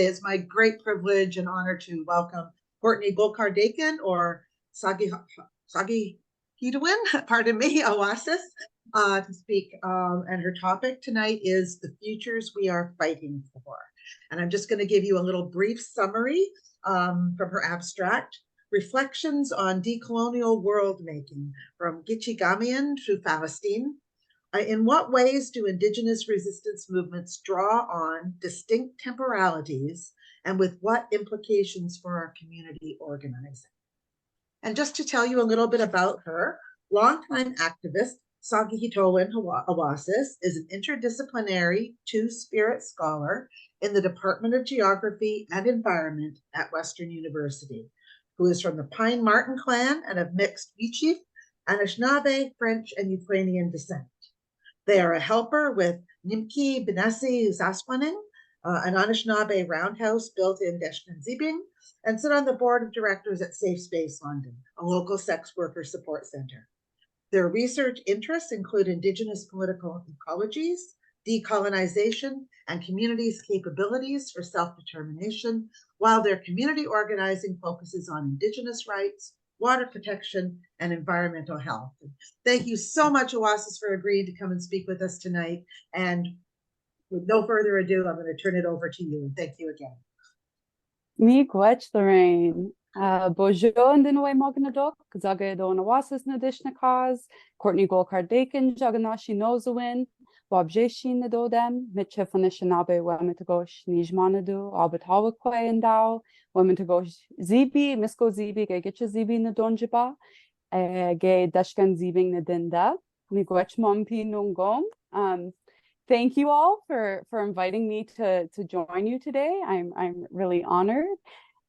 It's my great privilege and honor to welcome Courtney Golkar-Dakin, or Sâkihitowin, Awâsis, to speak. And her topic tonight is the futures we are fighting for. And I'm just going to give you a little brief summary from her abstract. Reflections on decolonial world making, from Gichigamiin to Falastin. In what ways do Indigenous resistance movements draw on distinct temporalities, and with what implications for our community organizing? And just to tell you a little bit about her, longtime activist Sâkihitowin Awâsis is an interdisciplinary two-spirit scholar in the Department of Geography and Environment at Western University, who is from the Pine Marten Clan and of mixed Michif, Anishinaabe, French, and Ukrainian descent. They are a helper with Nimkii Binesi Zaswaaning, an Anishinaabe Round House built in Deshkan Ziibiing, and sit on the board of directors at SafeSpace London, a local sex worker support center. Their research interests include Indigenous political ecologies, decolonization, and communities' capabilities for self-determination, while their community organizing focuses on Indigenous rights, water protection, and environmental health. Thank you so much, Awâsis, for agreeing to come and speak with us tonight. And with no further ado, I'm going to turn it over to you. And thank you again. Miigwech, Lorraine. Bonjour and dinaway mognadok, Zagedon Awâsis nadishnakas, Courtney Golkar-Dakin, Anishinaabe Wabjeshin nadodem, Michif Anishinaabe Wemitagosh Nijmanadu, Abitawakwe and Dow, Wemitagosh Ziibi, Misko Ziibi, Gichigamiin nadonjiba, Ge Deshkan Ziibiing nadinda, Miigwech mompi nungom. Thank you all for inviting me to join you today. I'm really honored.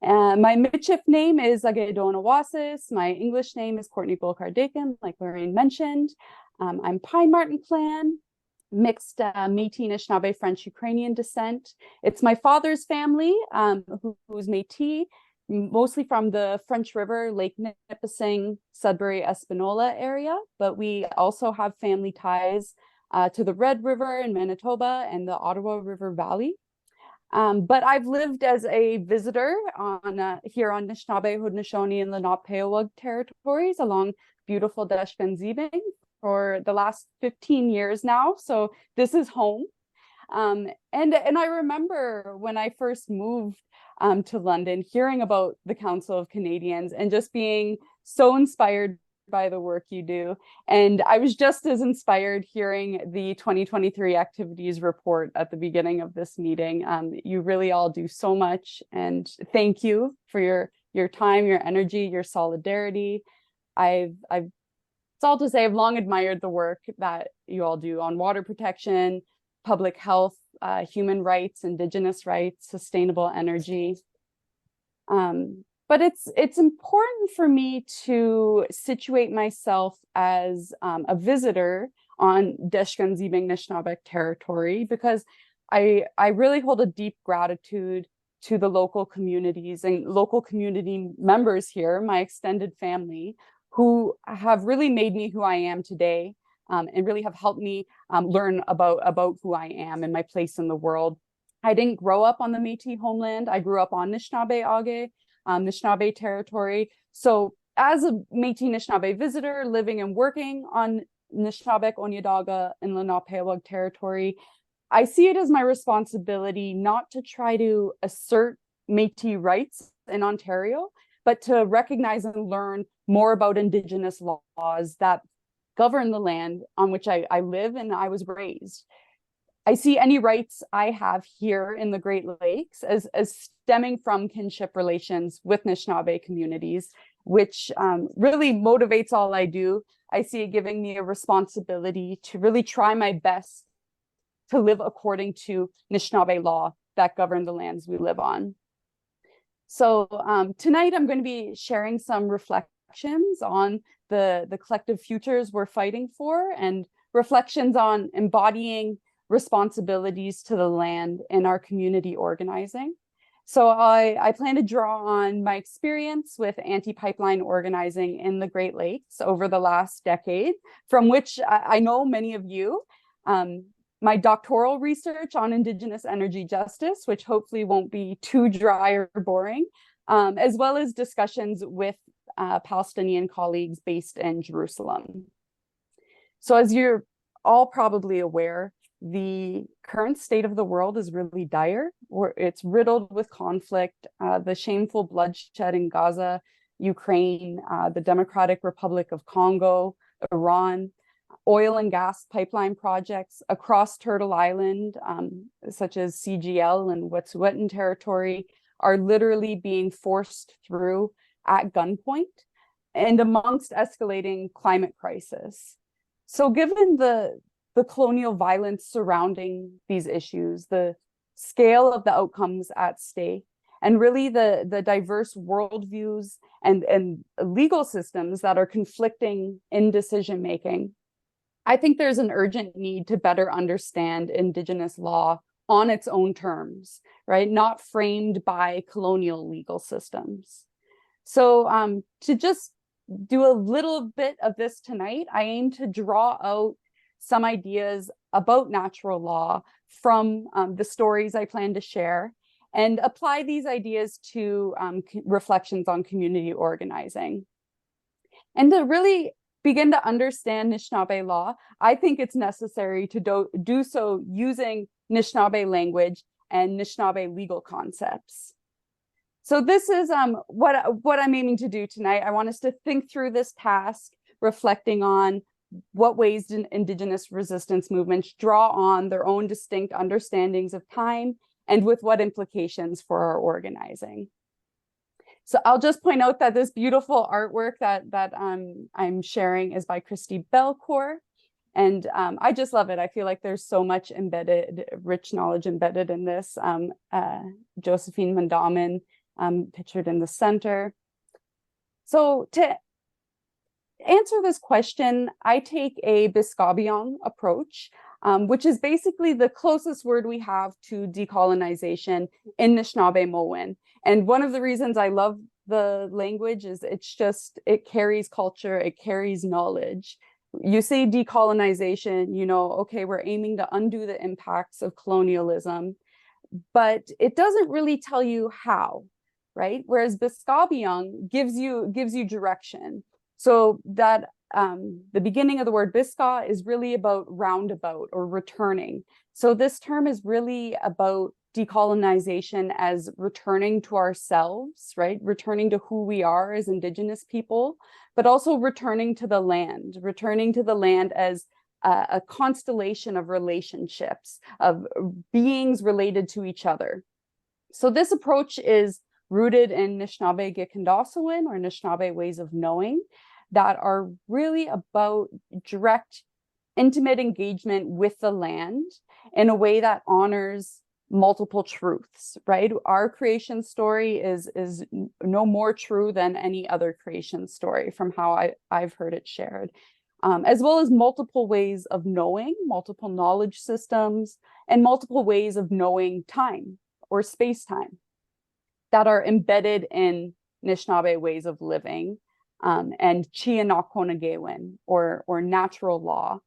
My Michif name is Agedon Awâsis. My English name is Courtney Golkar-Dakin, like Lorraine mentioned. I'm Pine Marten Clan, mixed Métis, Anishinaabe, French, Ukrainian descent. It's my father's family, who's Métis, mostly from the French River, Lake Nipissing, Sudbury, Espanola area, but we also have family ties to the Red River in Manitoba and the Ottawa River Valley. But I've lived as a visitor here on Anishinaabe, Haudenosaunee, and Lenape territories along beautiful Deshkan Ziibiing for the last 15 years now. So this is home. And I remember when I first moved to London, hearing about the Council of Canadians and just being so inspired by the work you do. And I was just as inspired hearing the 2023 activities report at the beginning of this meeting. You really all do so much, and thank you for your time, your energy, your solidarity. It's all to say I've long admired the work that you all do on water protection, public health, human rights, Indigenous rights, sustainable energy. But it's important for me to situate myself as a visitor on Deshkan Ziibiing Anishinaabe territory, because I really hold a deep gratitude to the local communities and local community members here, my extended family, who have really made me who I am today, and really have helped me learn about who I am and my place in the world. I didn't grow up on the Métis homeland. I grew up on Anishinaabe Age, Anishinaabe territory. So as a Métis Anishinaabe visitor living and working on Anishinaabe, Onondaga, and Lenape territory, I see it as my responsibility not to try to assert Métis rights in Ontario, but to recognize and learn more about Indigenous laws that govern the land on which I live and I was raised. I see any rights I have here in the Great Lakes as stemming from kinship relations with Anishinaabe communities, which really motivates all I do. I see it giving me a responsibility to really try my best to live according to Anishinaabe law that govern the lands we live on. So tonight I'm going to be sharing some reflections on the collective futures we're fighting for, and reflections on embodying responsibilities to the land in our community organizing. So I plan to draw on my experience with anti-pipeline organizing in the Great Lakes over the last decade, from which I know many of you my doctoral research on Indigenous energy justice, which hopefully won't be too dry or boring, as well as discussions with Palestinian colleagues based in Jerusalem. So as you're all probably aware, the current state of the world is really dire, or it's riddled with conflict, the shameful bloodshed in Gaza, Ukraine, the Democratic Republic of Congo, Iran, oil and gas pipeline projects across Turtle Island, such as CGL and Wet'suwet'en territory, are literally being forced through at gunpoint and amongst escalating climate crisis. So given the colonial violence surrounding these issues, the scale of the outcomes at stake, and really the diverse worldviews and legal systems that are conflicting in decision-making, I think there's an urgent need to better understand Indigenous law on its own terms, right? Not framed by colonial legal systems. So to just do a little bit of this tonight, I aim to draw out some ideas about natural law from the stories I plan to share and apply these ideas to reflections on community organizing. And to really begin to understand Anishinaabe law, I think it's necessary to do so using Anishinaabe language and Anishinaabe legal concepts. So this is what I'm aiming to do tonight. I want us to think through this task, reflecting on what ways Indigenous resistance movements draw on their own distinct understandings of time and with what implications for our organizing. So I'll just point out that this beautiful artwork that I'm sharing is by Christy Belcourt. And I just love it. I feel like there's so much rich knowledge embedded in this. Josephine Mandamin pictured in the center. So to answer this question, I take a Biskabiang approach, which is basically the closest word we have to decolonization in Anishinaabe-Mowin. And one of the reasons I love the language is it carries culture, it carries knowledge. You say decolonization, you know, okay, we're aiming to undo the impacts of colonialism, but it doesn't really tell you how, right? Whereas Biskabiang gives you direction. So that the beginning of the word Biska is really about roundabout or returning. So this term is really about decolonization as returning to ourselves, right? Returning to who we are as Indigenous people, but also returning to the land as a constellation of relationships, of beings related to each other. So this approach is rooted in Anishinaabe Gichigamiin or Anishinaabe ways of knowing that are really about direct, intimate engagement with the land in a way that honors multiple truths, right? Our creation story is no more true than any other creation story from how I've heard it shared, as well as multiple ways of knowing, multiple knowledge systems, and multiple ways of knowing time or space-time that are embedded in Anishinaabe ways of living, and Chianakonagewin or natural law.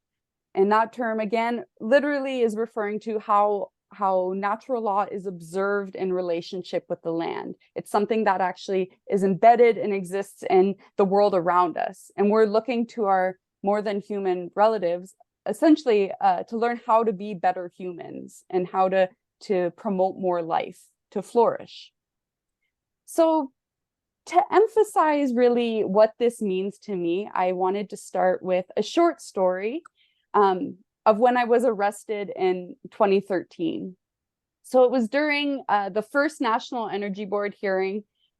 And that term, again, literally is referring to how natural law is observed in relationship with the land. It's something that actually is embedded and exists in the world around us. And we're looking to our more than human relatives, essentially to learn how to be better humans and how to promote more life, to flourish. So to emphasize really what this means to me, I wanted to start with a short story of when I was arrested in 2013. So it was during the first National Energy Board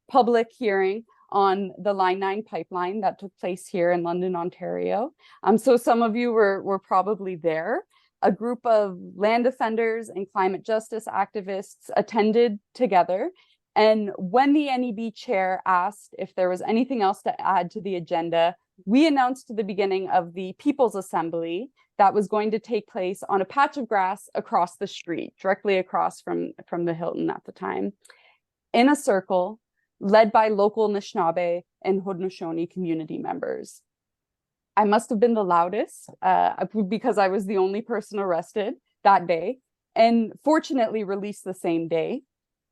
public hearing on the Line 9 pipeline that took place here in London, Ontario. So some of you were probably there. A group of land defenders and climate justice activists attended together. And when the NEB chair asked if there was anything else to add to the agenda, we announced to the beginning of the People's Assembly that was going to take place on a patch of grass across the street, directly across from the Hilton at the time, in a circle led by local Anishinaabe and Haudenosaunee community members. I must have been the loudest because I was the only person arrested. that day, and fortunately released the same day,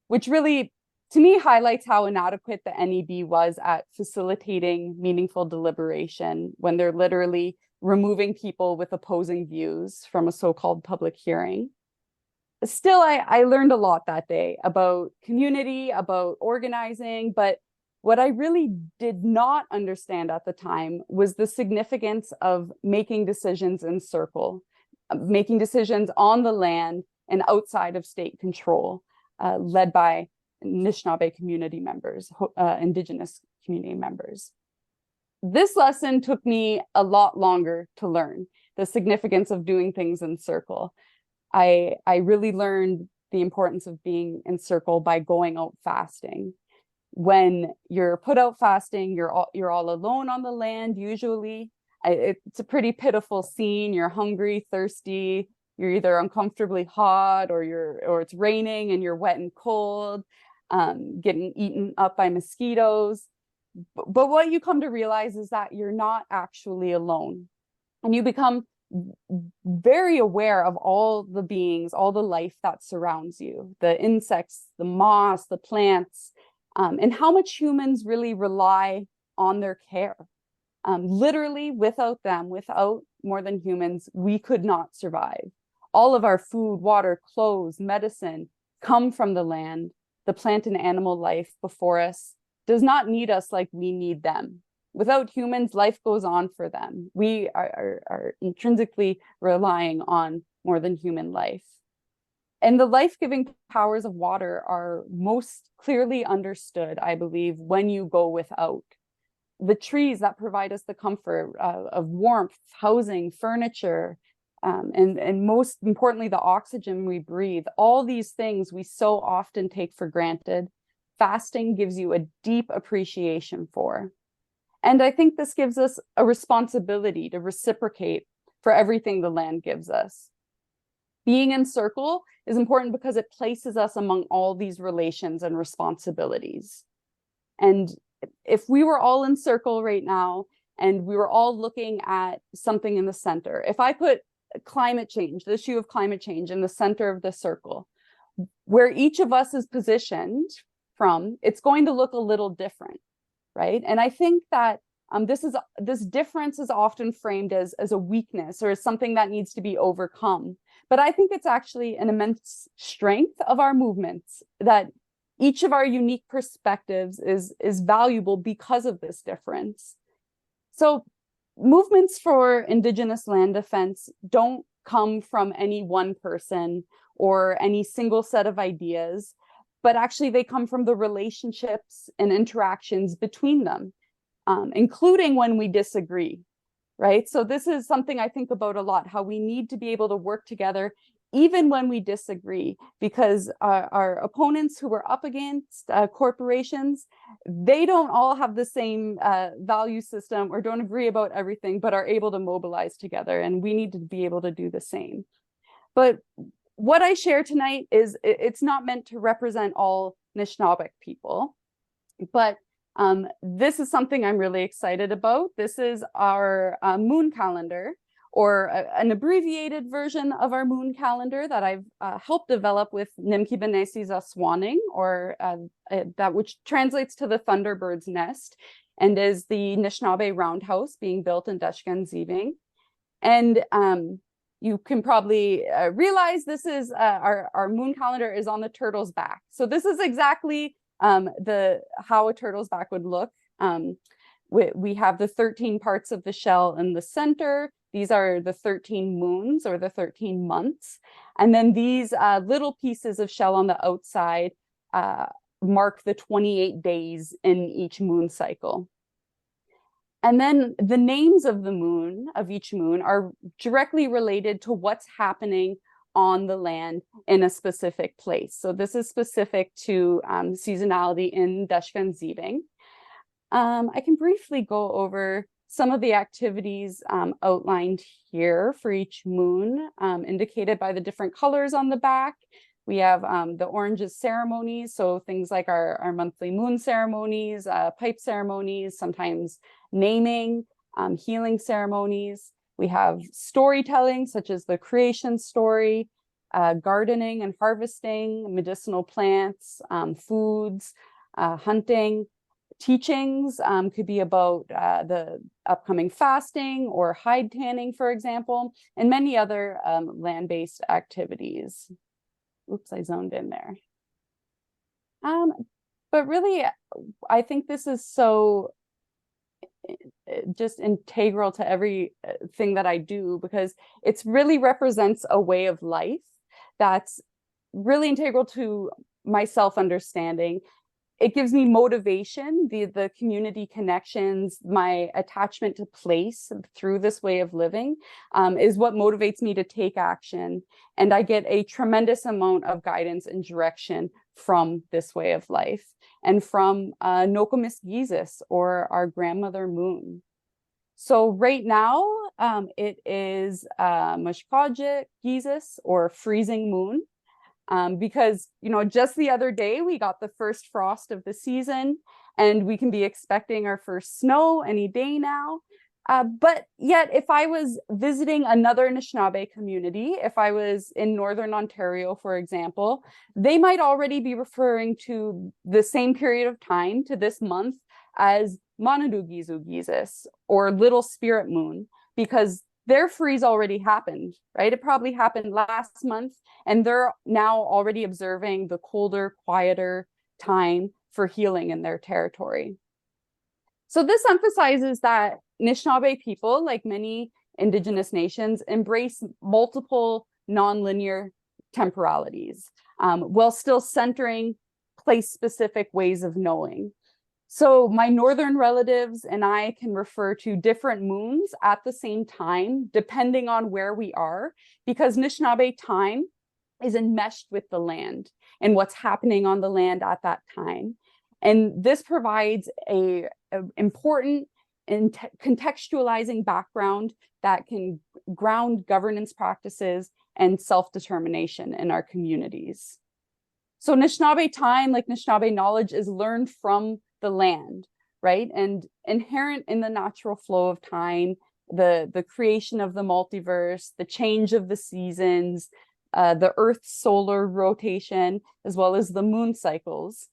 which really, to me, highlights how inadequate the NEB was at facilitating meaningful deliberation when they're literally removing people with opposing views from a so-called public hearing. Still, I learned a lot that day about community, about organizing, but what I really did not understand at the time was the significance of making decisions in circle, making decisions on the land and outside of state control, led by Anishinaabe community members, Indigenous community members. This lesson took me a lot longer to learn, the significance of doing things in circle. I really learned the importance of being in circle by going out fasting. When you're put out fasting, you're all alone on the land, usually. It's a pretty pitiful scene. You're hungry, thirsty, you're either uncomfortably hot or it's raining and you're wet and cold, getting eaten up by mosquitoes. But what you come to realize is that you're not actually alone. And you become very aware of all the beings, all the life that surrounds you, the insects, the moss, the plants, and how much humans really rely on their care. Literally, without them, without more than humans, we could not survive. All of our food, water, clothes, medicine come from the land. The plant and animal life before us does not need us like we need them. Without humans, life goes on for them. We are intrinsically relying on more than human life. And the life-giving powers of water are most clearly understood, I believe, when you go without. The trees that provide us the comfort of warmth, housing, furniture, and most importantly, the oxygen we breathe, all these things we so often take for granted, fasting gives you a deep appreciation for. And I think this gives us a responsibility to reciprocate for everything the land gives us. Being in circle is important because it places us among all these relations and responsibilities. And if we were all in circle right now and we were all looking at something in the center, if I put climate change, the issue of climate change in the center of the circle, where each of us is positioned from, it's going to look a little different. Right. And I think that this difference is often framed as a weakness or as something that needs to be overcome. But I think it's actually an immense strength of our movements, that each of our unique perspectives is valuable because of this difference. So movements for Indigenous land defense don't come from any one person or any single set of ideas, but actually they come from the relationships and interactions between them, including when we disagree, right? So this is something I think about a lot, how we need to be able to work together even when we disagree, because our opponents who we're up against, corporations, they don't all have the same value system or don't agree about everything, but are able to mobilize together, and we need to be able to do the same. But what I share tonight is, it's not meant to represent all Anishinaabe people, but this is something I'm really excited about. This is our moon calendar, or an abbreviated version of our moon calendar that I've helped develop with Nimkii Binesi Zaswaaning, or that which translates to the Thunderbird's Nest, and is the Anishinaabe Round House being built in Deshkan Ziibiing. And you can probably realize this is our moon calendar is on the turtle's back. So this is exactly how a turtle's back would look. We have the 13 parts of the shell in the center. These are the 13 moons, or the 13 months. And then these little pieces of shell on the outside mark the 28 days in each moon cycle. And then the names of the moon, of each moon, are directly related to what's happening on the land in a specific place. So this is specific to seasonality in Deshkan Ziibiing. I can briefly go over some of the activities outlined here for each moon, indicated by the different colors on the back. We have the orange is ceremonies, so things like our monthly moon ceremonies, pipe ceremonies, sometimes naming, healing ceremonies. We have storytelling, such as the creation story, gardening and harvesting, medicinal plants, foods, hunting. Teachings could be about the upcoming fasting or hide tanning, for example, and many other land-based activities. Oops, I zoned in there. But really, I think this is so just integral to everything that I do, because it's really represents a way of life that's really integral to my self-understanding. It gives me motivation, the community connections, my attachment to place through this way of living is what motivates me to take action. And I get a tremendous amount of guidance and direction from this way of life and from Nokomis Giisis, or our grandmother moon. So right now it is Mashkaja Giisis, or freezing moon. Because, you know, just the other day we got the first frost of the season, and we can be expecting our first snow any day now. But yet, if I was visiting another Anishinaabe community, if I was in Northern Ontario, for example, they might already be referring to the same period of time, to this month, as Manadugizu Giisis, or Little Spirit Moon, because their freeze already happened, right? It probably happened last month, and they're now already observing the colder, quieter time for healing in their territory. So this emphasizes that Anishinaabe people, like many Indigenous nations, embrace multiple nonlinear temporalities while still centering place-specific ways of knowing. So my Northern relatives and I can refer to different moons at the same time, depending on where we are, because Anishinaabe time is enmeshed with the land and what's happening on the land at that time. And this provides a important and contextualizing background that can ground governance practices and self-determination in our communities. So Anishinaabe time, like Anishinaabe knowledge, is learned from the land, right? And inherent in the natural flow of time, the creation of the multiverse, the change of the seasons, the Earth's solar rotation, as well as the moon cycles.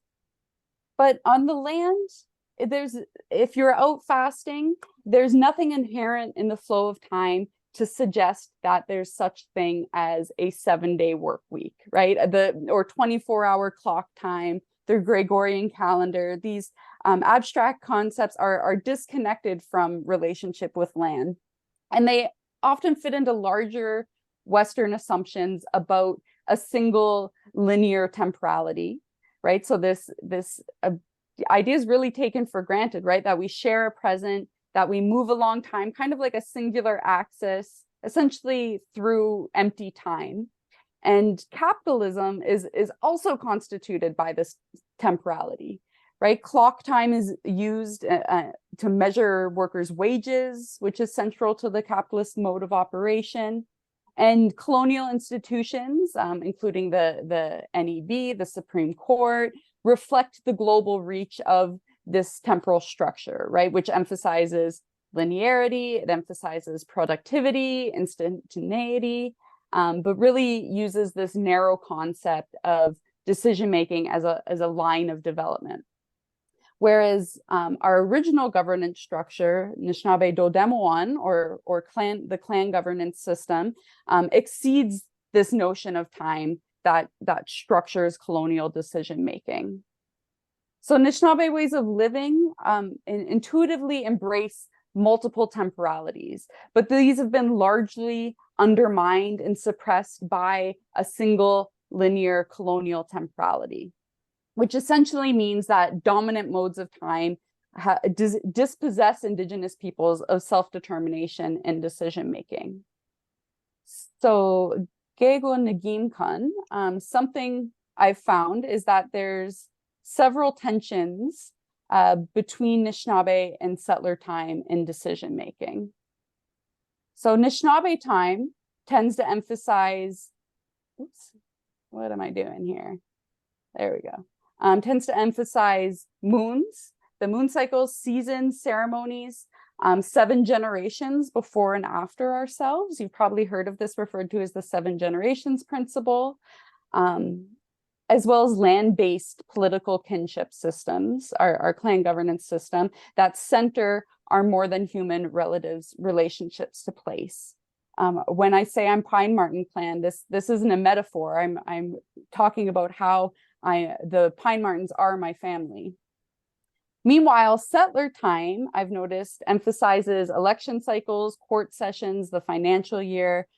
But on the land, if you're out fasting, there's nothing inherent in the flow of time to suggest that there's such thing as a 7-day work week, right? Or 24-hour clock time, the Gregorian calendar. These abstract concepts are disconnected from relationship with land. And they often fit into larger Western assumptions about a single linear temporality, right? So this idea is really taken for granted, right? That we share a present, that we move along time, kind of like a singular axis, essentially through empty time. And capitalism is also constituted by this temporality, right? Clock time is used to measure workers' wages, which is central to the capitalist mode of operation. And colonial institutions, including the NEB, the Supreme Court, reflect the global reach of this temporal structure, right? Which emphasizes linearity, it emphasizes productivity, instantaneity, but really uses this narrow concept of decision-making as a line of development. Whereas our original governance structure, Anishinaabe Dodemoan, or the clan governance system, exceeds this notion of time that structures colonial decision-making. So Anishinaabe ways of living intuitively embrace multiple temporalities, but these have been largely undermined and suppressed by a single linear colonial temporality, which essentially means that dominant modes of time dispossess Indigenous peoples of self-determination and decision-making. So Gego Nagimkan, something I've found is that there's several tensions between Anishinaabe and settler time in decision-making. So Anishinaabe time tends to emphasize, oops, what am I doing here? There we go. Tends to emphasize moons, the moon cycles, seasons, ceremonies, 7 generations before and after ourselves. You've probably heard of this referred to as the 7 generations principle, as well as land-based political kinship systems, our clan governance system, that center our more than human relatives relationships to place. When I say I'm Pine Marten Clan, this isn't a metaphor. I'm talking about how the Pine Martens are my family. Meanwhile, settler time, I've noticed, emphasizes election cycles, court sessions, the financial year,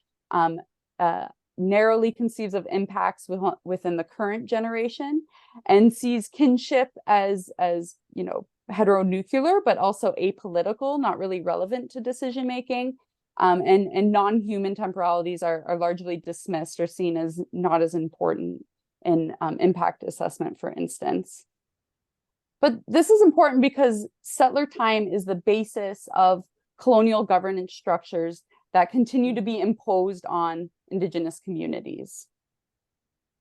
narrowly conceives of impacts within the current generation, and sees kinship as heteronuclear, but also apolitical, not really relevant to decision making. And non-human temporalities are largely dismissed or seen as not as important in impact assessment, for instance. But this is important because settler time is the basis of colonial governance structures that continue to be imposed on Indigenous communities.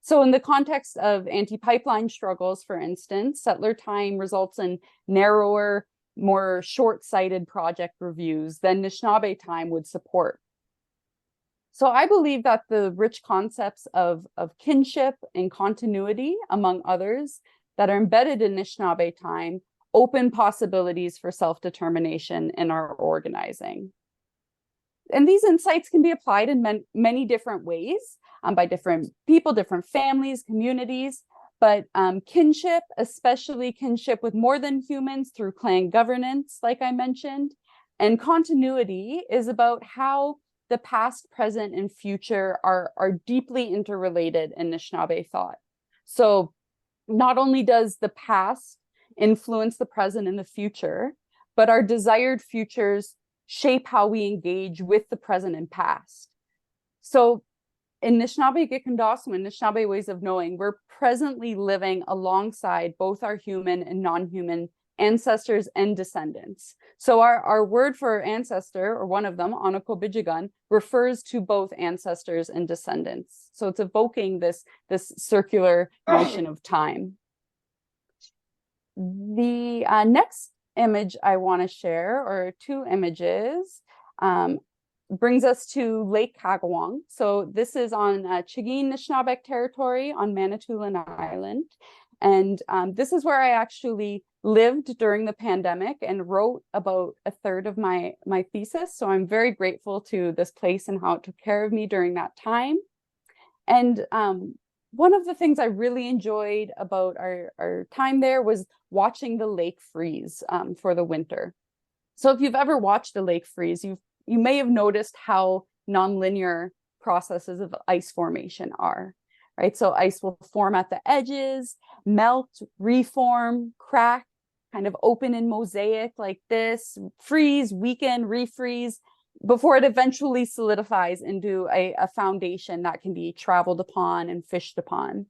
So in the context of anti-pipeline struggles, for instance, settler time results in narrower, more short-sighted project reviews than Anishinaabe time would support. So I believe that the rich concepts of kinship and continuity, among others, that are embedded in Anishinaabe time open possibilities for self-determination in our organizing. And these insights can be applied in many different ways by different people, different families, communities, but kinship, especially kinship with more than humans through clan governance, like I mentioned, and continuity is about how the past, present, and future are deeply interrelated in Anishinaabe thought. So not only does the past influence the present and the future, but our desired futures shape how we engage with the present and past. So in Anishinaabe Gichigamiin, Anishinaabe ways of knowing, we're presently living alongside both our human and non-human ancestors and descendants. So our word for ancestor, or one of them, Anakobijigan, refers to both ancestors and descendants. So it's evoking this circular notion of time. The next image I want to share, or 2 images, brings us to Lake Kagawong. So this is on Chigin Anishinaabe territory on Manitoulin Island. And this is where I actually lived during the pandemic and wrote about a third of my thesis. So I'm very grateful to this place and how it took care of me during that time. And one of the things I really enjoyed about our time there was watching the lake freeze for the winter. So if you've ever watched a lake freeze, you may have noticed how nonlinear processes of ice formation are, right? So ice will form at the edges, melt, reform, crack, kind of open in mosaic like this, freeze, weaken, refreeze, before it eventually solidifies into a foundation that can be traveled upon and fished upon.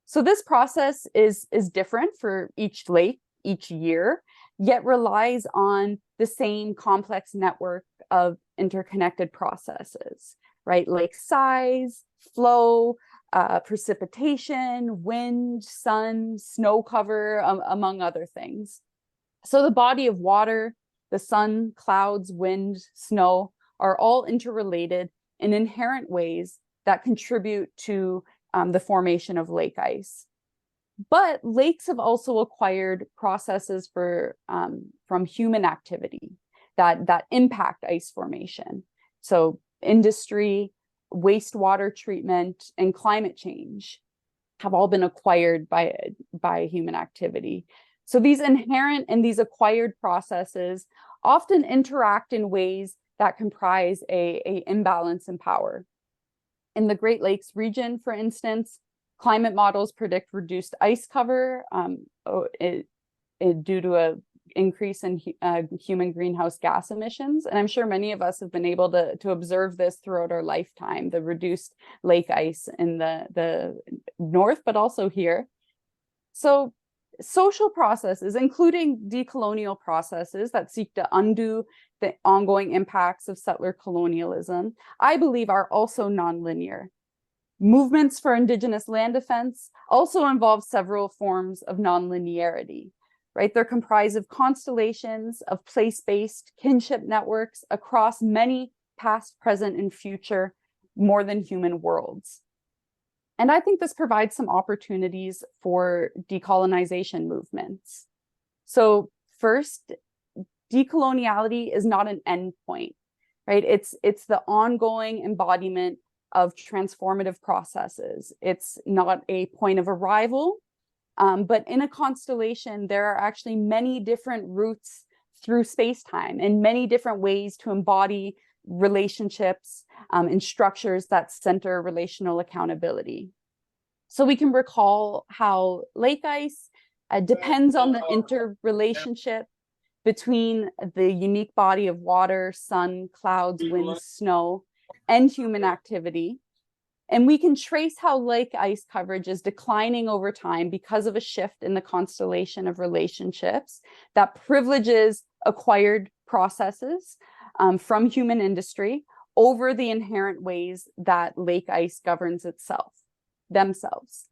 So this process is different for each lake, each year, yet relies on the same complex network of interconnected processes, right? Lake size, flow, precipitation, wind, sun, snow cover, among other things. So the body of water, the sun, clouds, wind, snow are all interrelated in inherent ways that contribute to the formation of lake ice. But lakes have also acquired processes from human activity that impact ice formation. So industry, wastewater treatment, and climate change have all been acquired by human activity. So these inherent and these acquired processes often interact in ways that comprise a imbalance in power. In the Great Lakes region, for instance, climate models predict reduced ice cover due to an increase in human greenhouse gas emissions. And I'm sure many of us have been able to observe this throughout our lifetime, the reduced lake ice in the north, but also here. So social processes, including decolonial processes that seek to undo the ongoing impacts of settler colonialism, I believe are also nonlinear. Movements for Indigenous land defense also involve several forms of nonlinearity, right? They're comprised of constellations of place-based kinship networks across many past, present, and future more than human worlds. And I think this provides some opportunities for decolonization movements. So first, decoloniality is not an endpoint, right? It's the ongoing embodiment of transformative processes. It's not a point of arrival, but in a constellation, there are actually many different routes through space-time and many different ways to embody relationships and structures that center relational accountability. So we can recall how lake ice depends on the interrelationship between the unique body of water, sun, clouds, wind, snow, and human activity. And we can trace how lake ice coverage is declining over time because of a shift in the constellation of relationships that privileges acquired processes from human industry over the inherent ways that lake ice governs themselves.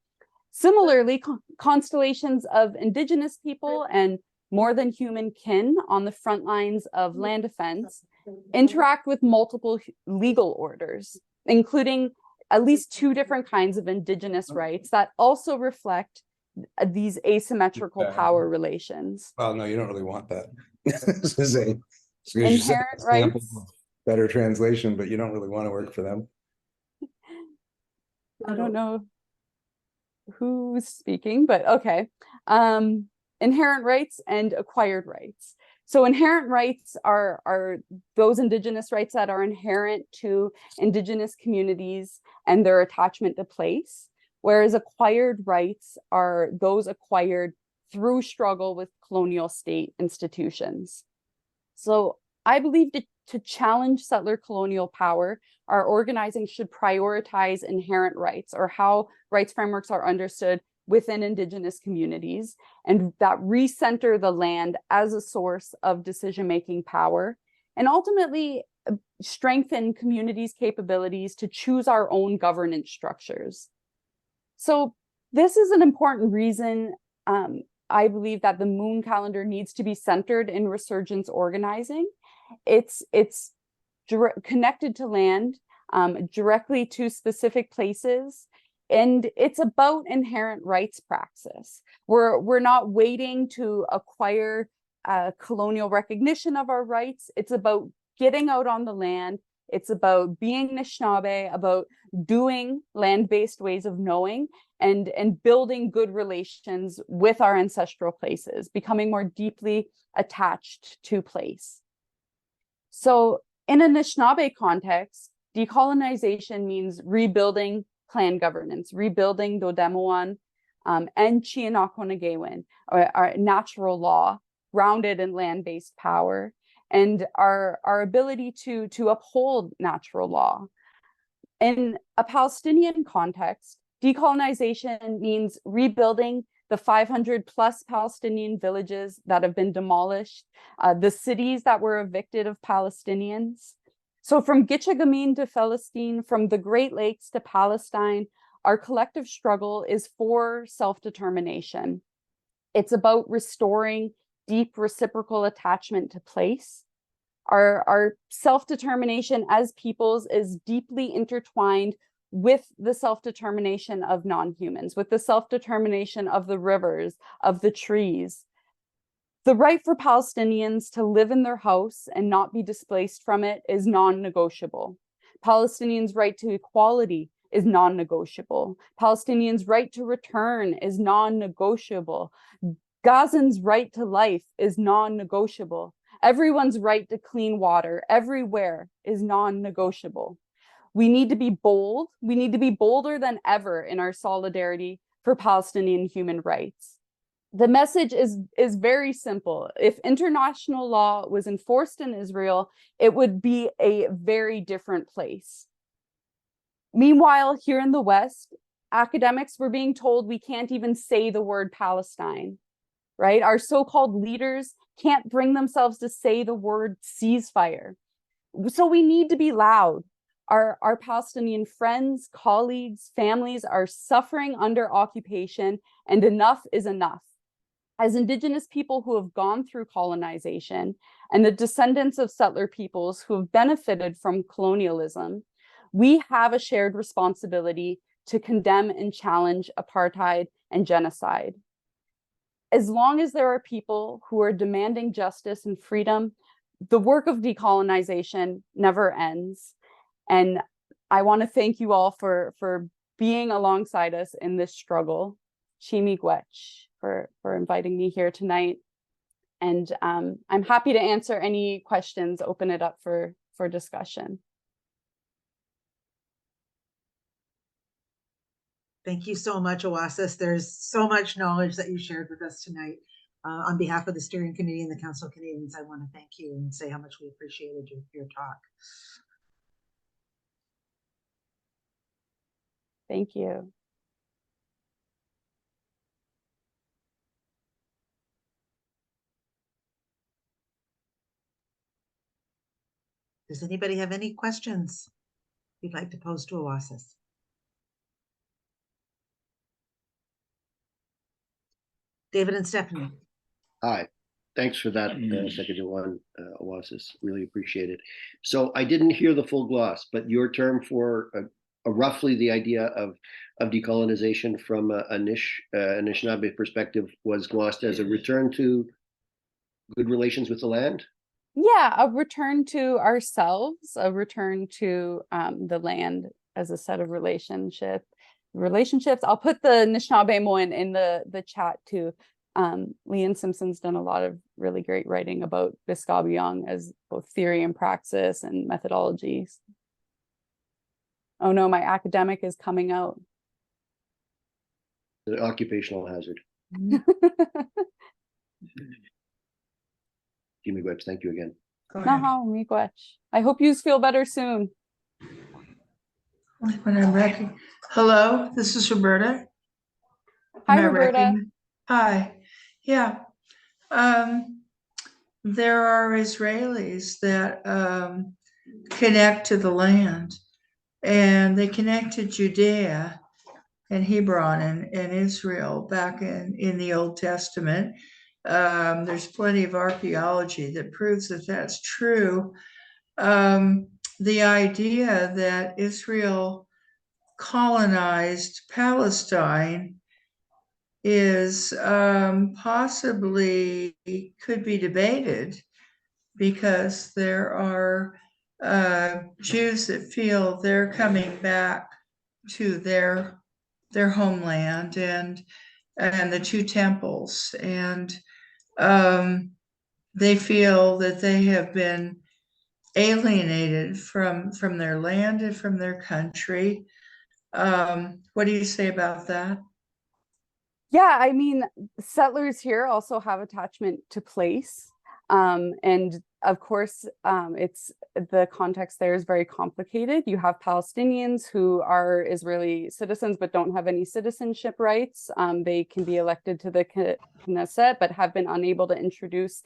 Similarly, constellations of Indigenous people and more than human kin on the front lines of land defense interact with multiple legal orders, including at least two different kinds of Indigenous rights that also reflect these asymmetrical power relations. Well, no, you don't really want that. This is a inherent rights. Better translation, but you don't really want to work for them. I don't know who's speaking, but okay. Inherent rights and acquired rights. So inherent rights are those Indigenous rights that are inherent to Indigenous communities and their attachment to place, whereas acquired rights are those acquired through struggle with colonial state institutions. So I believe to challenge settler colonial power, our organizing should prioritize inherent rights, or how rights frameworks are understood within Indigenous communities, and that recenter the land as a source of decision-making power, and ultimately strengthen communities' capabilities to choose our own governance structures. So this is an important reason I believe that the moon calendar needs to be centered in resurgence organizing. It's connected to land, directly to specific places, and it's about inherent rights praxis. We're not waiting to acquire colonial recognition of our rights. It's about getting out on the land. It's about being Anishinaabe, about doing land-based ways of knowing, and building good relations with our ancestral places, becoming more deeply attached to place. So in an Anishinaabe context, decolonization means rebuilding clan governance, rebuilding Dodemuan and Chianakonagewin, our natural law, grounded in land-based power, and our ability to uphold natural law. In a Palestinian context, decolonization means rebuilding the 500 plus Palestinian villages that have been demolished, the cities that were evicted of Palestinians. So from Gichigamiin to Falastin, from the Great Lakes to Palestine, our collective struggle is for self-determination. It's about restoring deep reciprocal attachment to place. Our self-determination as peoples is deeply intertwined with the self-determination of non-humans, with the self-determination of the rivers, of the trees. The right for Palestinians to live in their house and not be displaced from it is non-negotiable. Palestinians' right to equality is non-negotiable. Palestinians' right to return is non-negotiable. Gazans' right to life is non-negotiable. Everyone's right to clean water everywhere is non-negotiable. We need to be bold. We need to be bolder than ever in our solidarity for Palestinian human rights. The message is very simple. If international law was enforced in Israel, it would be a very different place. Meanwhile, here in the West, academics were being told we can't even say the word Palestine, right? Our so-called leaders can't bring themselves to say the word ceasefire. So we need to be loud. Our Palestinian friends, colleagues, families are suffering under occupation, and enough is enough. As Indigenous people who have gone through colonization and the descendants of settler peoples who have benefited from colonialism, we have a shared responsibility to condemn and challenge apartheid and genocide. As long as there are people who are demanding justice and freedom, the work of decolonization never ends. And I want to thank you all for being alongside us in this struggle. Miigwech for inviting me here tonight. And I'm happy to answer any questions, open it up for discussion. Thank you so much, Awâsis. There's so much knowledge that you shared with us tonight. On behalf of the steering committee and the Council of Canadians, I want to thank you and say how much we appreciated your talk. Thank you. Does anybody have any questions you'd like to pose to Awâsis? David and Stephanie. Hi, thanks for that, Sâkihitowin Awâsis. Really appreciate it. So I didn't hear the full gloss, but your term for roughly the idea of decolonization from Anishinaabe perspective was glossed as a return to good relations with the land? Yeah, a return to ourselves, a return to the land as a set of relationships. I'll put the Anishinaabe one in the chat too. Leanne Simpson's done a lot of really great writing about Gichigamiin as both theory and praxis and methodologies. Oh no, my academic is coming out. An occupational hazard. Miigwech, thank you again. No, Miigwech. I hope you feel better soon. When I'm ready. Hello, this is Roberta. Hi, Am I Roberta. recognized? Hi. Yeah. There are Israelis that connect to the land, and they connect to Judea and Hebron and Israel back in the Old Testament. There's plenty of archaeology that proves that that's true. The idea that Israel colonized Palestine is possibly could be debated, because there are Jews that feel they're coming back to their homeland and the two temples, and they feel that they have been alienated from their land and from their country. What do you say about that? Yeah, I mean, settlers here also have attachment to place. And of course, it's the context there is very complicated. You have Palestinians who are Israeli citizens but don't have any citizenship rights. They can be elected to the Knesset but have been unable to introduce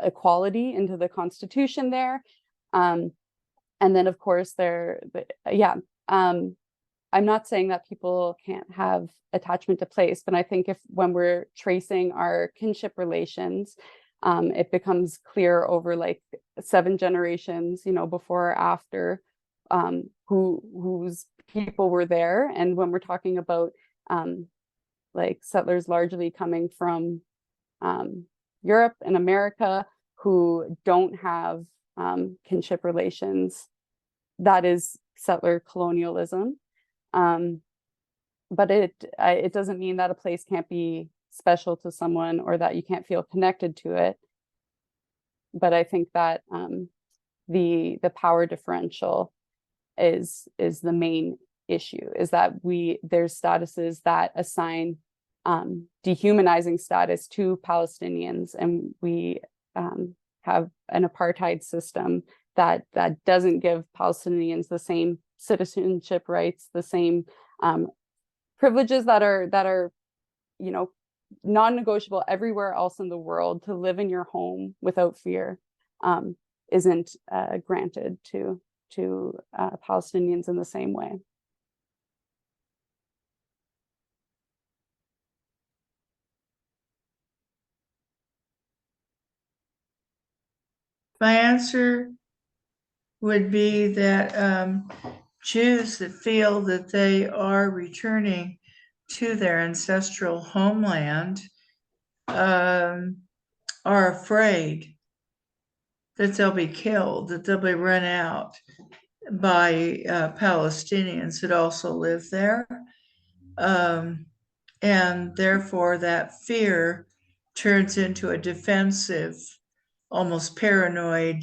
equality into the constitution there. And then, of course, I'm not saying that people can't have attachment to place, but I think when we're tracing our kinship relations, it becomes clear over like 7 generations, before or after, whose people were there. And when we're talking about like settlers largely coming from Europe and America who don't have kinship relations, that is settler colonialism. But it doesn't mean that a place can't be special to someone or that you can't feel connected to it. But I think that the power differential is the main issue, is that there's statuses that assign dehumanizing status to Palestinians, and we have an apartheid system that doesn't give Palestinians the same citizenship rights, the same privileges that are non-negotiable everywhere else in the world. To live in your home without fear isn't granted to Palestinians in the same way. My answer would be that Jews that feel that they are returning to their ancestral homeland are afraid that they'll be killed, that they'll be run out by Palestinians that also live there. And therefore that fear turns into a defensive, almost paranoid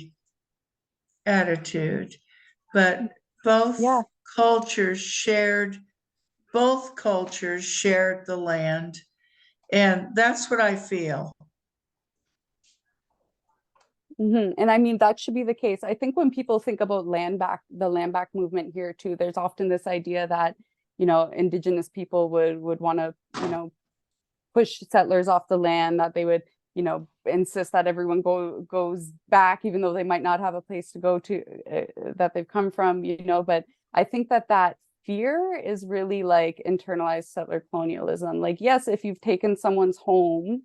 attitude. But both Yeah. cultures shared the land. And that's what I feel. And I mean, that should be the case. I think when people think about the land back movement here too, there's often this idea that, you know, Indigenous people would want to, you know, push settlers off the land, that they would, you know, insist that everyone goes back, even though they might not have a place to go to that they've come from, you know. But I think that fear is really like internalized settler colonialism. Like, yes, if you've taken someone's home,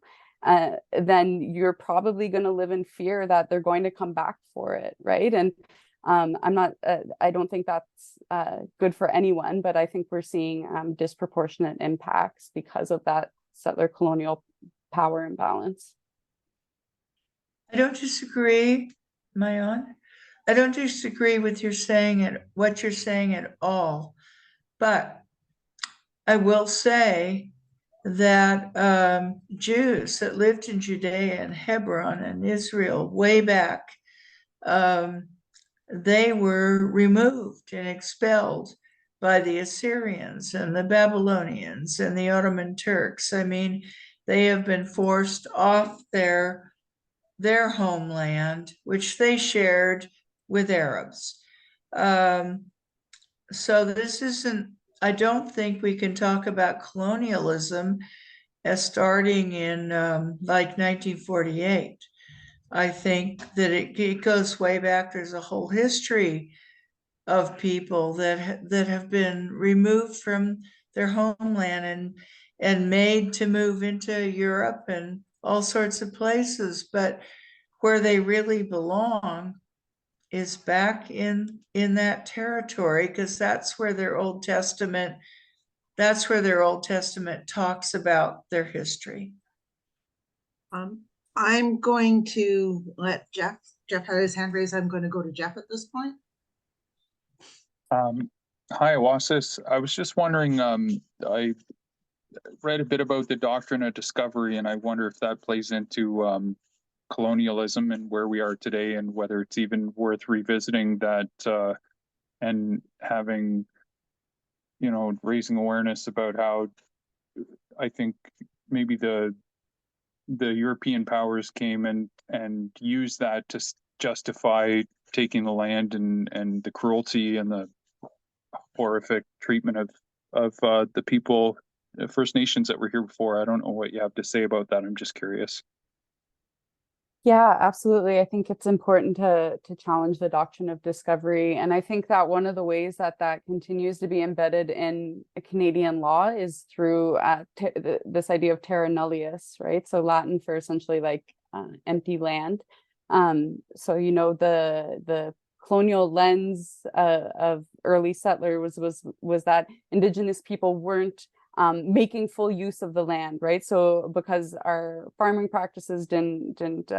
then you're probably going to live in fear that they're going to come back for it, right? And I don't think that's good for anyone, but I think we're seeing disproportionate impacts because of that settler colonial power imbalance. I don't disagree, Mayon. I don't disagree with what you're saying at all. But I will say that Jews that lived in Judea and Hebron and Israel way back, they were removed and expelled by the Assyrians and the Babylonians and the Ottoman Turks. I mean, they have been forced off their homeland, which they shared with Arabs. So this isn't, I don't think we can talk about colonialism as starting in like 1948. I think that it goes way back. There's a whole history of people that have been removed from their homeland and made to move into Europe and all sorts of places. But where they really belong is back in that territory, because that's where their Old Testament talks about their history. I'm going to let Jeff had his hand raised. I'm going to go to Jeff at this point. Hi, Awâsis. I was just wondering, I read a bit about the doctrine of discovery, and I wonder if that plays into colonialism and where we are today, and whether it's even worth revisiting that and having, you know, raising awareness about how I think maybe the European powers came and used that to justify taking the land and the cruelty and the horrific treatment of the people, First Nations that were here before. I don't know what you have to say about that. I'm just curious. Yeah, absolutely. I think it's important to challenge the doctrine of discovery. And I think that one of the ways that continues to be embedded in Canadian law is through this idea of terra nullius, right? So Latin for essentially like empty land. So, you know, the colonial lens of early settler was that Indigenous people weren't making full use of the land, right? So because our farming practices didn't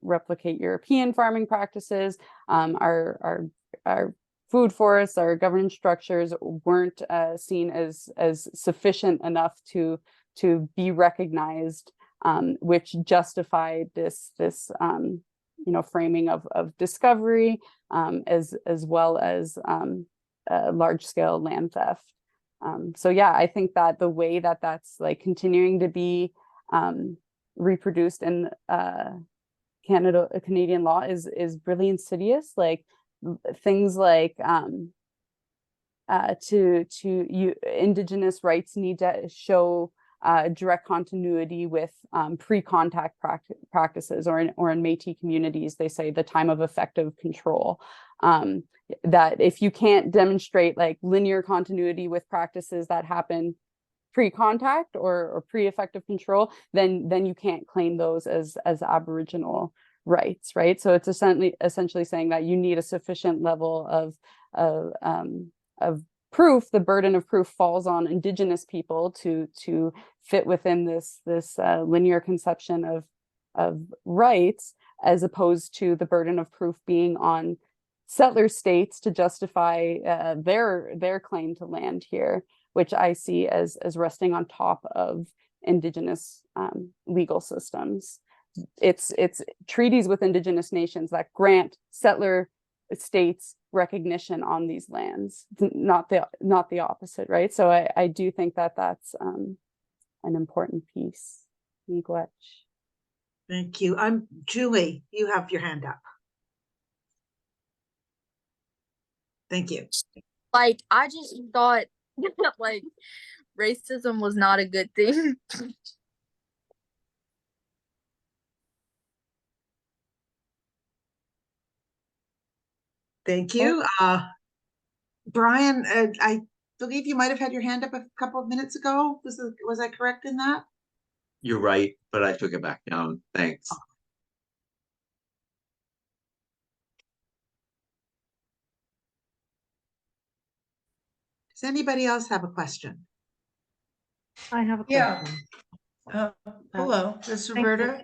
replicate European farming practices, our food forests, our governance structures weren't seen as sufficient enough to be recognized, which justified this you know, framing of discovery, as well as large scale land theft. So yeah, I think that the way that's like continuing to be reproduced in Canadian law is really insidious. Like things like Indigenous rights need to show direct continuity with pre-contact practices, or in Métis communities, they say the time of effective control. That if you can't demonstrate like linear continuity with practices that happen pre-contact or pre-effective control, then you can't claim those as Aboriginal rights, right? So it's essentially saying that you need a sufficient level of proof. The burden of proof falls on Indigenous people to fit within this linear conception of rights, as opposed to the burden of proof being on settler states to justify their claim to land here, which I see as resting on top of Indigenous legal systems. It's treaties with Indigenous nations that grant settler states recognition on these lands, not the opposite, right? So I do think that that's an important piece. Miigwech. Thank you. I'm Julie. You have your hand up. Thank you. Like, I just thought like racism was not a good thing. Thank you. Brian, I believe you might have had your hand up a couple of minutes ago. Was I correct in that? You're right, but I took it back down. Thanks. Does anybody else have a question? I have a Yeah. question. Hello, this is Thank you. Roberta.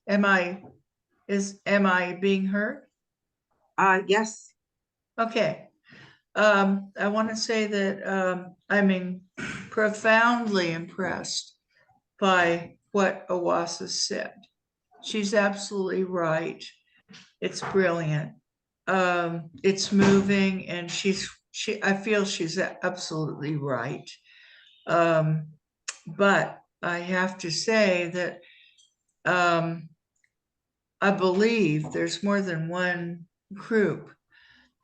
Am I being heard? Yes. Okay. I want to say that I'm profoundly impressed by what Awâsis said. She's absolutely right. It's brilliant. It's moving, and I feel she's absolutely right. But I have to say that I believe there's more than one group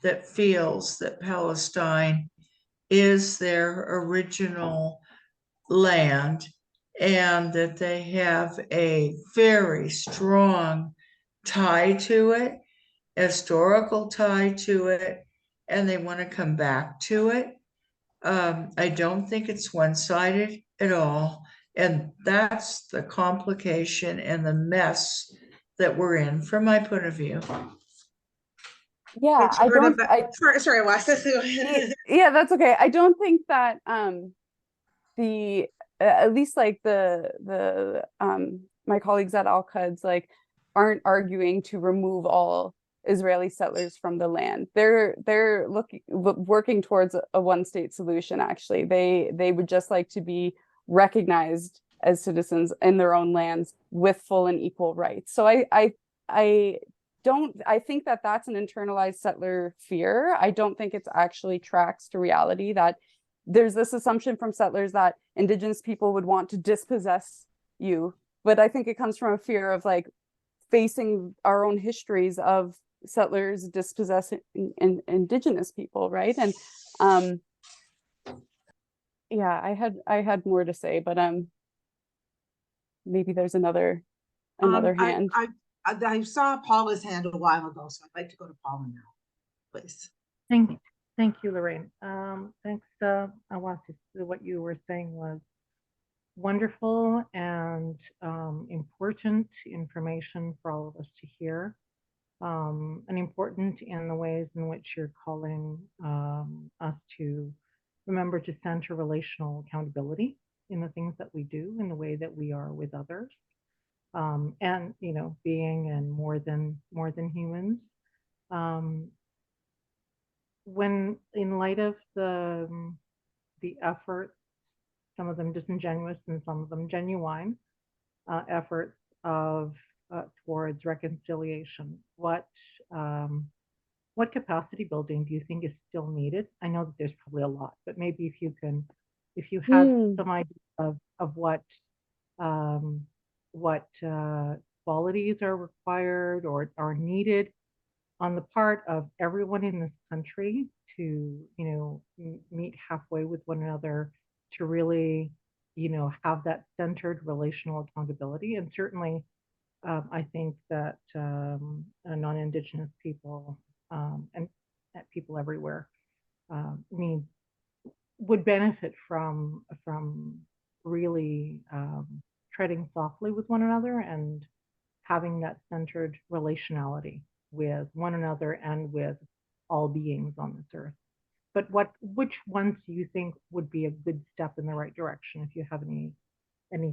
that feels that Palestine is their original land, and that they have a very strong tie to it, historical tie to it, and they want to come back to it. I don't think it's one-sided at all, and that's the complication and the mess that we're in from my point of view. Yeah, Sorry, Awâsis. yeah, that's okay. I don't think that at least like my colleagues at Al-Quds like aren't arguing to remove all Israeli settlers from the land. They're working towards a one-state solution. Actually, they would just like to be recognized as citizens in their own lands with full and equal rights. So I think that that's an internalized settler fear. I don't think it's actually tracks to reality, that there's this assumption from settlers that Indigenous people would want to dispossess you. But I think it comes from a fear of like facing our own histories of settlers dispossessing Indigenous people, right? And yeah, I had more to say, but maybe there's another hand. I saw Paula's hand a while ago, so I'd like to go to Paula now, please. Thank you, Lorraine. Thanks, Awâsis. What you were saying was wonderful and important information for all of us to hear, and important in the ways in which you're calling us to remember to center relational accountability in the things that we do, in the way that we are with others, and being and more than humans. When in light of the efforts, some of them disingenuous and some of them genuine efforts of towards reconciliation, what capacity building do you think is still needed? I know that there's probably a lot, but maybe if you had some idea of what qualities are required or are needed on the part of everyone in this country to, meet halfway with one another, to really, have that centered relational accountability. And certainly, I think that non-Indigenous people and people everywhere would benefit from really treading softly with one another and having that centered relationality with one another and with all beings on this earth. But which ones do you think would be a good step in the right direction, if you have any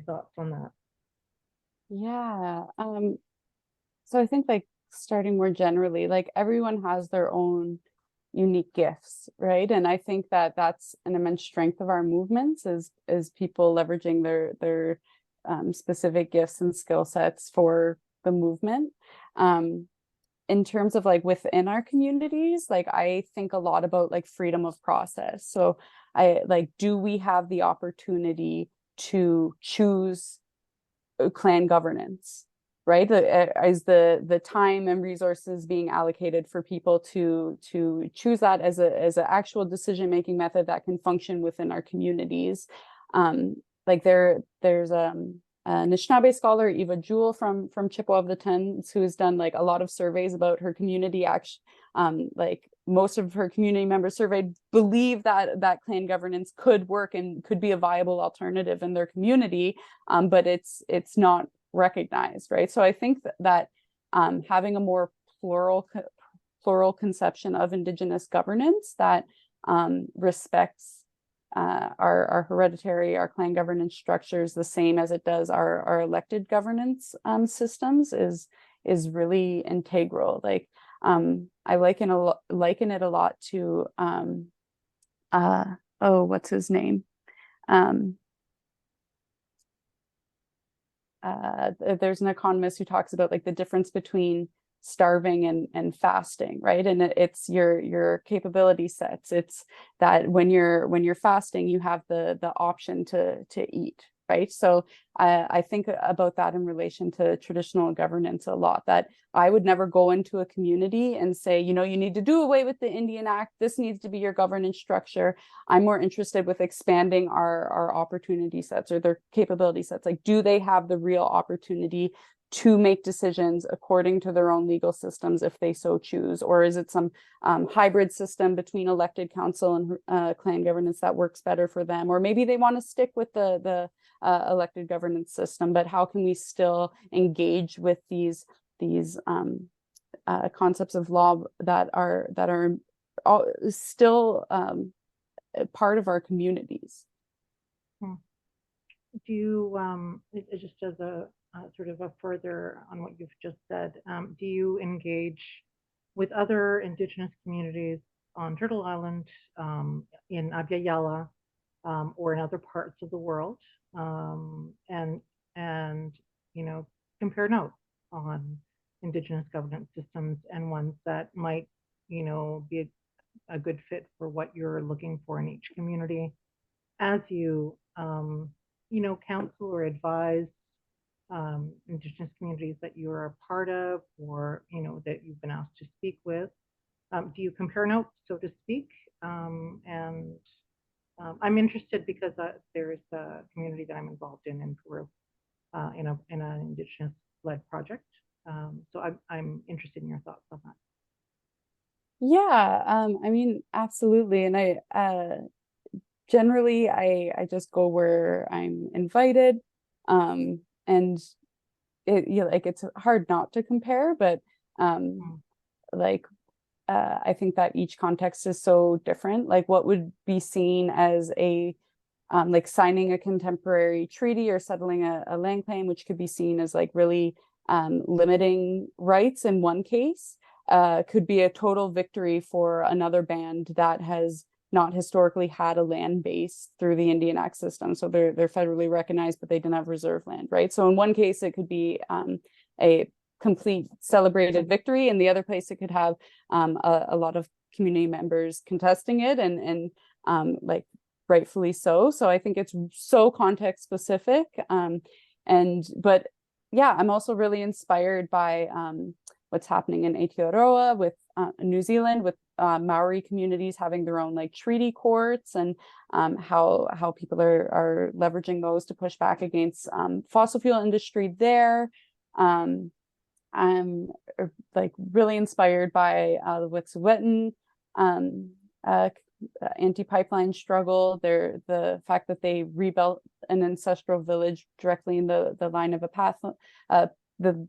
thoughts on that? Yeah. So I think like starting more generally, like everyone has their own unique gifts, right? And I think that that's an immense strength of our movements is people leveraging their specific gifts and skill sets for the movement. In terms of like within our communities, like I think a lot about like freedom of process. So I like, do we have the opportunity to choose clan governance, right? Is the time and resources being allocated for people to choose that as an actual decision-making method that can function within our communities? Like there's an Anishinaabe scholar, Eva Jewell from Chippewa of the Tens, who has done like a lot of surveys about her community. Like most of her community members surveyed believe that clan governance could work and could be a viable alternative in their community, but it's not recognized, right? So I think that having a more plural conception of Indigenous governance that respects our hereditary, our clan governance structures the same as it does our elected governance systems is really integral. Like I liken it a lot to what's his name? There's an economist who talks about like the difference between starving and fasting, right? And it's your capability sets. It's that when you're fasting, you have the option to eat, right? So I think about that in relation to traditional governance a lot, that I would never go into a community and say, you need to do away with the Indian Act. This needs to be your governance structure. I'm more interested with expanding our opportunity sets or their capability sets. Like, do they have the real opportunity to make decisions according to their own legal systems if they so choose? Or is it some hybrid system between elected council and clan governance that works better for them? Or maybe they want to stick with the elected governance system, but how can we still engage with these concepts of law that are still part of our communities? Do you, just as a sort of a further on what you've just said, do you engage with other Indigenous communities on Turtle Island, in Abya Yala, or in other parts of the world, and compare notes on Indigenous governance systems and ones that might be a good fit for what you're looking for in each community, as you counsel or advise Indigenous communities that you are a part of, or that you've been asked to speak with? Do you compare notes, so to speak? And I'm interested because there's a community that I'm involved in Peru, in an Indigenous-led project. So I'm interested in your thoughts on that. Yeah, I mean, absolutely. And I generally I just go where I'm invited. And it's hard not to compare, but I think that each context is so different. Like, what would be seen as like signing a contemporary treaty or settling a land claim, which could be seen as like really limiting rights in one case, could be a total victory for another band that has not historically had a land base through the Indian Act system. So they're federally recognized, but they didn't have reserve land, right? So in one case, it could be a complete celebrated victory. In the other place, it could have a lot of community members contesting it and like rightfully so. So I think it's so context specific. But yeah, I'm also really inspired by what's happening in Aotearoa with New Zealand, with Maori communities having their own like treaty courts, and how people are leveraging those to push back against fossil fuel industry there. I'm like really inspired by the Wet'suwet'en anti-pipeline struggle. The fact that they rebuilt an ancestral village directly in the line of a path, the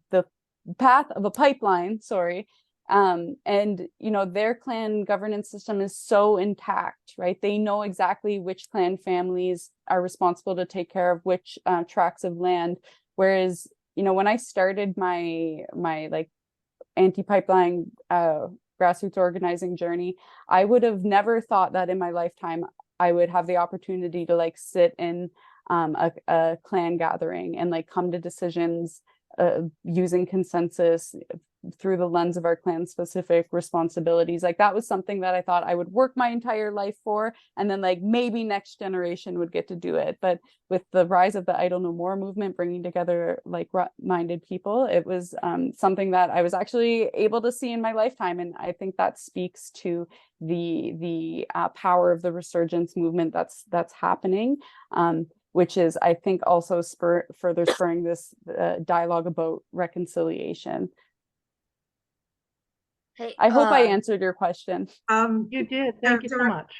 path of a pipeline, sorry. And you know, their clan governance system is so intact, right? They know exactly which clan families are responsible to take care of which tracts of land. Whereas, you know, when I started my like anti-pipeline grassroots organizing journey, I would have never thought that in my lifetime I would have the opportunity to like sit in a clan gathering and like come to decisions using consensus through the lens of our clan specific responsibilities. Like that was something that I thought I would work my entire life for, and then like maybe next generation would get to do it. But with the rise of the Idle No More movement, bringing together like minded people, it was something that I was actually able to see in my lifetime. And I think that speaks to the power of the resurgence movement that's happening, which is, I think, also further spurring this dialogue about reconciliation. Hey, I hope I answered your question. You did. Thank you so much.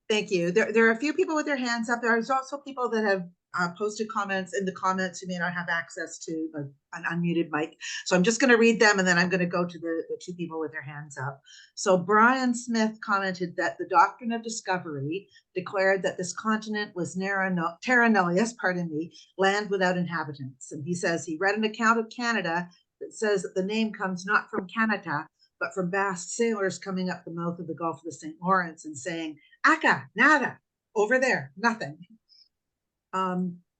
Thank you. There are a few people with their hands up. There's also people that have posted comments in the comments who may not have access to an unmuted mic. So I'm just going to read them, and then I'm going to go to the two people with their hands up. So Brian Smith commented that the doctrine of discovery declared that this continent was terra nullius, pardon me, land without inhabitants. And he says he read an account of Canada that says that the name comes not from Canada, but from Basque sailors coming up the mouth of the Gulf of the St. Lawrence and saying, "Aka, nada, over there, nothing."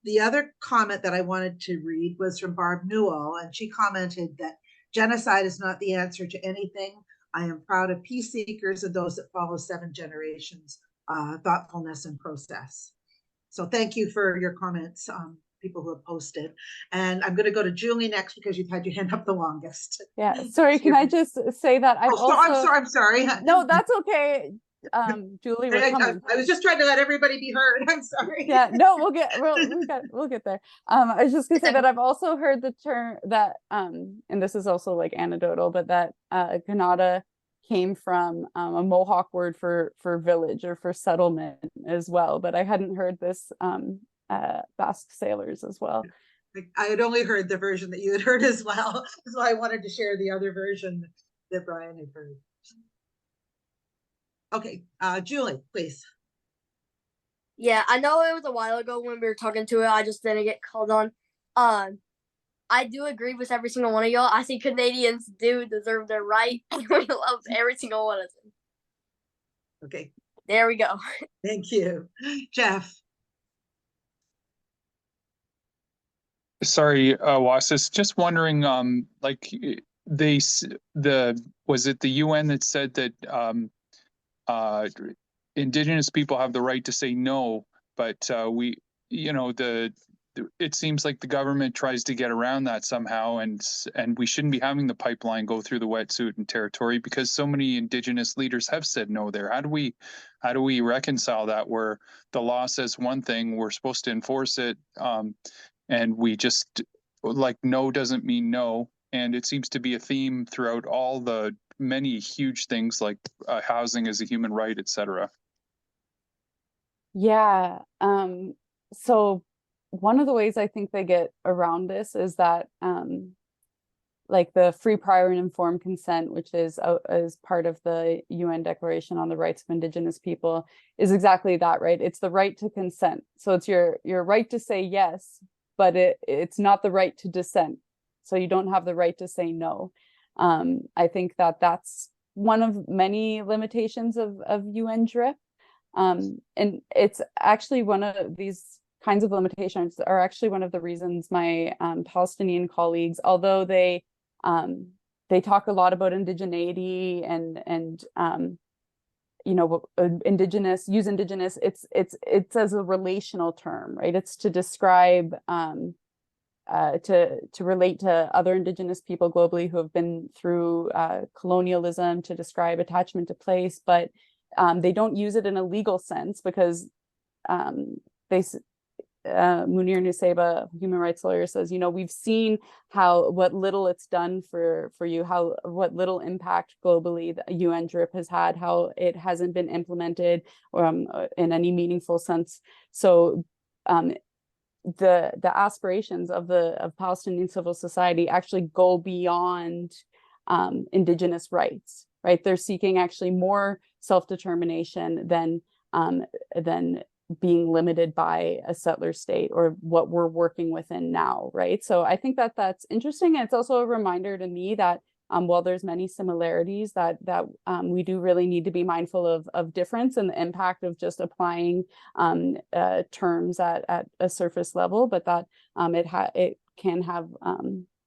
The other comment that I wanted to read was from Barb Newell, and she commented that genocide is not the answer to anything. I am proud of peace seekers and those that follow 7 generations, thoughtfulness and process. So thank you for your comments, people who have posted. And I'm going to go to Julie next because you've had your hand up the longest. Yeah, sorry, can I just say that I've also... I'm sorry. No, that's okay. Julie, we're coming. I was just trying to let everybody be heard. I'm sorry. Yeah, no, we'll get there. I was just gonna say that I've also heard the term that and this is also like anecdotal, but that Ganada came from a Mohawk word for village or for settlement as well, but I hadn't heard this Basque sailors as well. I had only heard the version that you had heard as well, so I wanted to share the other version that Brian had heard. Okay, Julie, please. Yeah, I know it was a while ago when we were talking to it. I just didn't get called on. I do agree with every single one of y'all. I think Canadians do deserve their right. We love every single one of them. Okay. There we go. Thank you. Jeff. Sorry, Awâsis, just wondering, like was it the UN that said that Indigenous people have the right to say no, but it seems like the government tries to get around that somehow, and we shouldn't be having the pipeline go through the wetsuit and territory because so many Indigenous leaders have said no there. How do we reconcile that, where the law says one thing, we're supposed to enforce it, and we just like no doesn't mean no, and it seems to be a theme throughout all the many huge things like housing as a human right, etc. Yeah. So one of the ways I think they get around this is that like the free, prior, and informed consent, which is part of the UN Declaration on the Rights of Indigenous People, is exactly that, right? It's the right to consent. So it's your right to say yes, but it's not the right to dissent. So you don't have the right to say no. I think that that's one of many limitations of UN DRIP. And it's actually one of these kinds of limitations are actually one of the reasons my Palestinian colleagues, although they talk a lot about indigeneity and indigenous, it's as a relational term, right? It's to describe to relate to other Indigenous people globally who have been through colonialism, to describe attachment to place, but they don't use it in a legal sense because Munir Nusseibeh, human rights lawyer, says, we've seen what little it's done for you, what little impact globally the UN DRIP has had, how it hasn't been implemented in any meaningful sense. So the aspirations of Palestinian civil society actually go beyond Indigenous rights, right? They're seeking actually more self-determination than being limited by a settler state or what we're working within now, right? So I think that that's interesting. And it's also a reminder to me that while there's many similarities, that we do really need to be mindful of difference and the impact of just applying terms at a surface level, but that it can have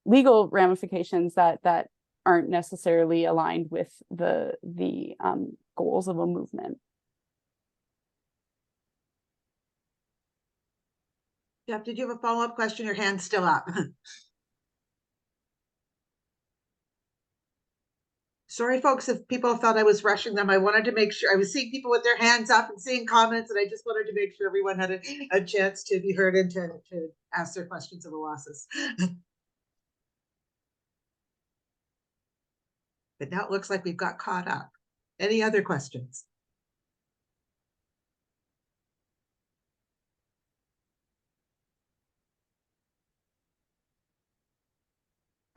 legal ramifications that aren't necessarily aligned with the goals of a movement. Jeff, did you have a follow-up question? Your hand's still up. Sorry, folks, if people thought I was rushing them. I wanted to make sure I was seeing people with their hands up and seeing comments, and I just wanted to make sure everyone had a chance to be heard and to ask their questions of Awâsis. But now it looks like we've got caught up. Any other questions?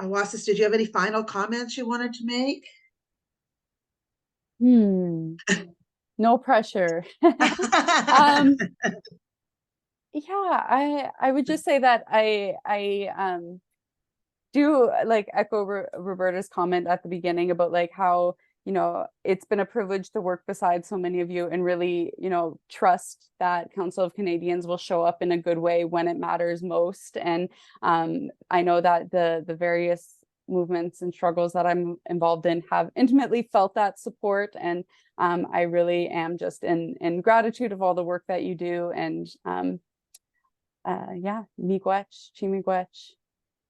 Awâsis, did you have any final comments you wanted to make? No pressure. Yeah, I would just say that I do like echo Roberta's comment at the beginning about like how, you know, it's been a privilege to work beside so many of you and really, you know, trust that Council of Canadians will show up in a good way when it matters most. And I know that the various movements and struggles that I'm involved in have intimately felt that support. And I really am just in gratitude of all the work that you do. And yeah, miigwech, chimigwech.